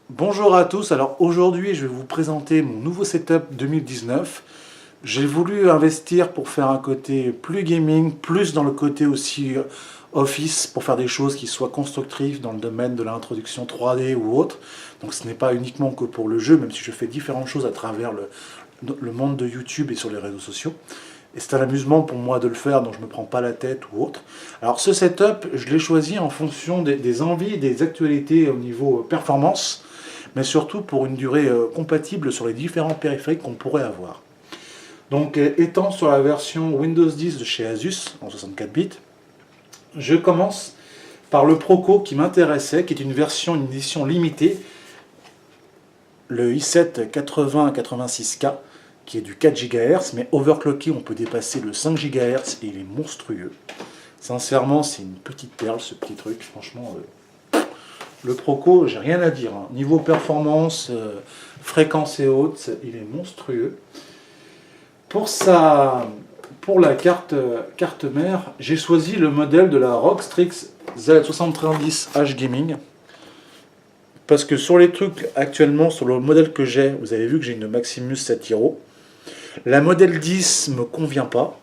Bonjour à tous, alors aujourd'hui je vais vous présenter mon nouveau setup 2019. J'ai voulu investir pour faire un côté plus gaming, plus dans le côté aussi office, pour faire des choses qui soient constructives dans le domaine de l'introduction 3D ou autre. Donc ce n'est pas uniquement que pour le jeu, même si je fais différentes choses à travers le monde de YouTube et sur les réseaux sociaux. Et c'est un amusement pour moi de le faire, donc je ne me prends pas la tête ou autre. Alors ce setup, je l'ai choisi en fonction des envies, des actualités au niveau performance, mais surtout pour une durée compatible sur les différents périphériques qu'on pourrait avoir. Donc étant sur la version Windows 10 de chez Asus, en 64 bits, je commence par le Proco qui m'intéressait, qui est une version, une édition limitée, le i7 8086K, qui est du 4 GHz, mais overclocké, on peut dépasser le 5 GHz et il est monstrueux. Sincèrement, c'est une petite perle ce petit truc, franchement. Le Proco, j'ai rien à dire. Hein. Niveau performance, fréquence et haute, il est monstrueux. Pour la carte mère, j'ai choisi le modèle de la ROG Strix Z70H Gaming. Parce que sur les trucs actuellement, sur le modèle que j'ai, vous avez vu que j'ai une Maximus 7 Hero. La modèle 10 ne me convient pas.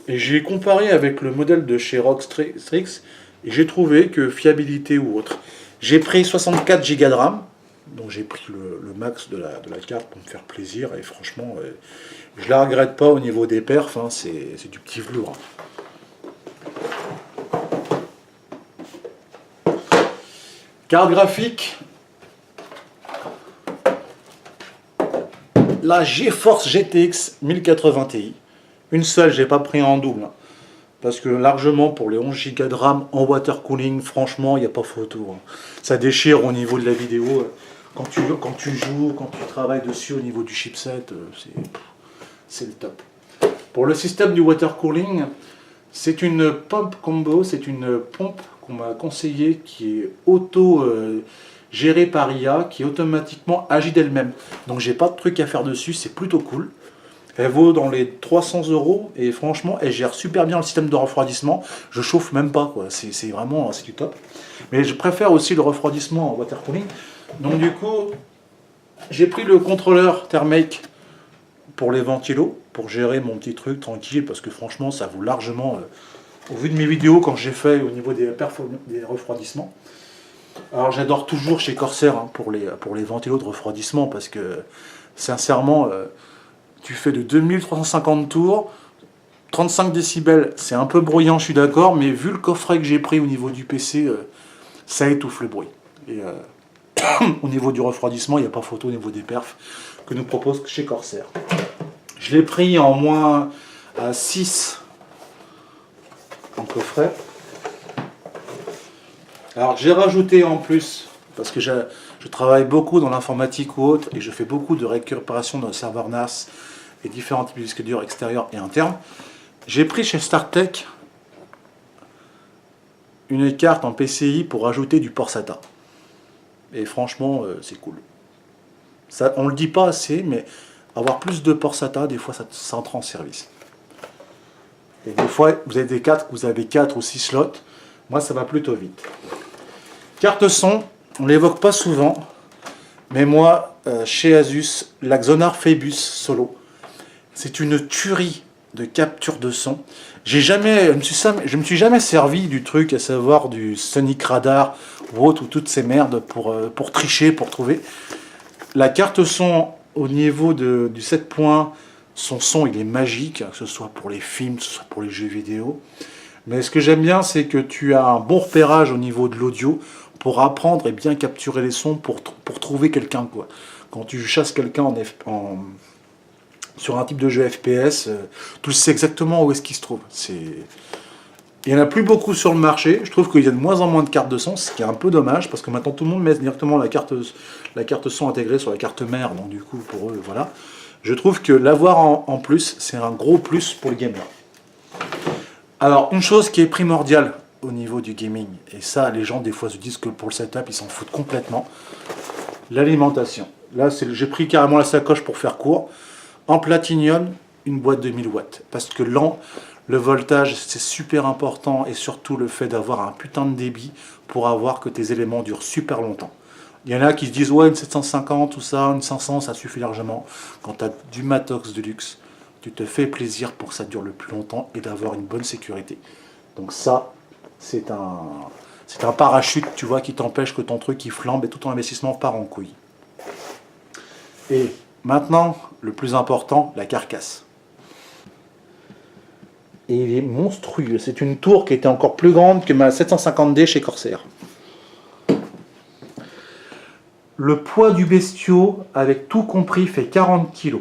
Et j'ai comparé avec le modèle de chez ROG Strix et j'ai trouvé que fiabilité ou autre. J'ai pris 64 Go de RAM, donc j'ai pris le max de la carte pour me faire plaisir et franchement, je la regrette pas au niveau des perfs, hein, c'est du petit velours. Carte graphique, la GeForce GTX 1080 Ti. Une seule, j'ai pas pris en double. Hein. Parce que largement pour les 11 Go de RAM en water cooling, franchement, il n'y a pas photo. Hein. Ça déchire au niveau de la vidéo. Quand tu joues, quand tu travailles dessus au niveau du chipset, c'est le top. Pour le système du water cooling, c'est une pompe combo, c'est une pompe qu'on m'a conseillé qui est gérée par IA, qui automatiquement agit d'elle-même. Donc j'ai pas de truc à faire dessus, c'est plutôt cool. Elle vaut dans les 300 € et franchement, elle gère super bien le système de refroidissement. Je chauffe même pas, quoi. C'est vraiment du top. Mais je préfère aussi le refroidissement en water cooling. Donc du coup, j'ai pris le contrôleur Thermake pour les ventilos, pour gérer mon petit truc tranquille, parce que franchement, ça vaut largement, au vu de mes vidéos, quand j'ai fait au niveau des refroidissements. Alors j'adore toujours chez Corsair hein, pour les ventilos de refroidissement, parce que sincèrement... tu fais de 2350 tours, 35 décibels, c'est un peu bruyant, je suis d'accord, mais vu le coffret que j'ai pris au niveau du PC, ça étouffe le bruit. Et au niveau du refroidissement, il n'y a pas photo au niveau des perfs que nous propose chez Corsair. Je l'ai pris en moins à 6 en coffret. Alors j'ai rajouté en plus, parce que je travaille beaucoup dans l'informatique ou autre, et je fais beaucoup de récupération dans le serveur NAS, et différents types de disques durs extérieurs et internes. J'ai pris chez StarTech une carte en PCI pour ajouter du port SATA. Et franchement, c'est cool. Ça, on ne le dit pas assez, mais avoir plus de port SATA, des fois, ça entre en service. Et des fois, vous avez des cartes, vous avez 4 ou 6 slots. Moi, ça va plutôt vite. Carte son, on ne l'évoque pas souvent, mais moi, chez Asus, la Xonar Phoebus Solo, c'est une tuerie de capture de son. Je me suis jamais servi du truc, à savoir du Sonic Radar ou autre, ou toutes ces merdes pour tricher, pour trouver. La carte son au niveau du 7 points, son son il est magique, que ce soit pour les films, que ce soit pour les jeux vidéo. Mais ce que j'aime bien, c'est que tu as un bon repérage au niveau de l'audio pour apprendre et bien capturer les sons pour trouver quelqu'un. Quand tu chasses quelqu'un sur un type de jeu FPS, tu sais exactement où est-ce qu'il se trouve. Il n'y en a plus beaucoup sur le marché. Je trouve qu'il y a de moins en moins de cartes de son, ce qui est un peu dommage, parce que maintenant tout le monde met directement la carte son intégrée sur la carte mère, donc du coup pour eux, voilà. Je trouve que l'avoir en plus, c'est un gros plus pour le gamer. Alors, une chose qui est primordiale au niveau du gaming, et ça, les gens des fois se disent que pour le setup, ils s'en foutent complètement, l'alimentation. Là, j'ai pris carrément la sacoche pour faire court. En platinium, une boîte de 1000 watts. Parce que le voltage, c'est super important, et surtout le fait d'avoir un putain de débit pour avoir que tes éléments durent super longtemps. Il y en a qui se disent ouais une 750 tout ça, une 500 ça suffit largement. Quand tu as du matos de luxe, tu te fais plaisir pour que ça dure le plus longtemps et d'avoir une bonne sécurité. Donc ça, c'est un parachute, tu vois, qui t'empêche que ton truc il flambe et tout ton investissement part en couille. Et maintenant, le plus important, la carcasse. Et il est monstrueux. C'est une tour qui était encore plus grande que ma 750D chez Corsair. Le poids du bestiau, avec tout compris, fait 40 kg.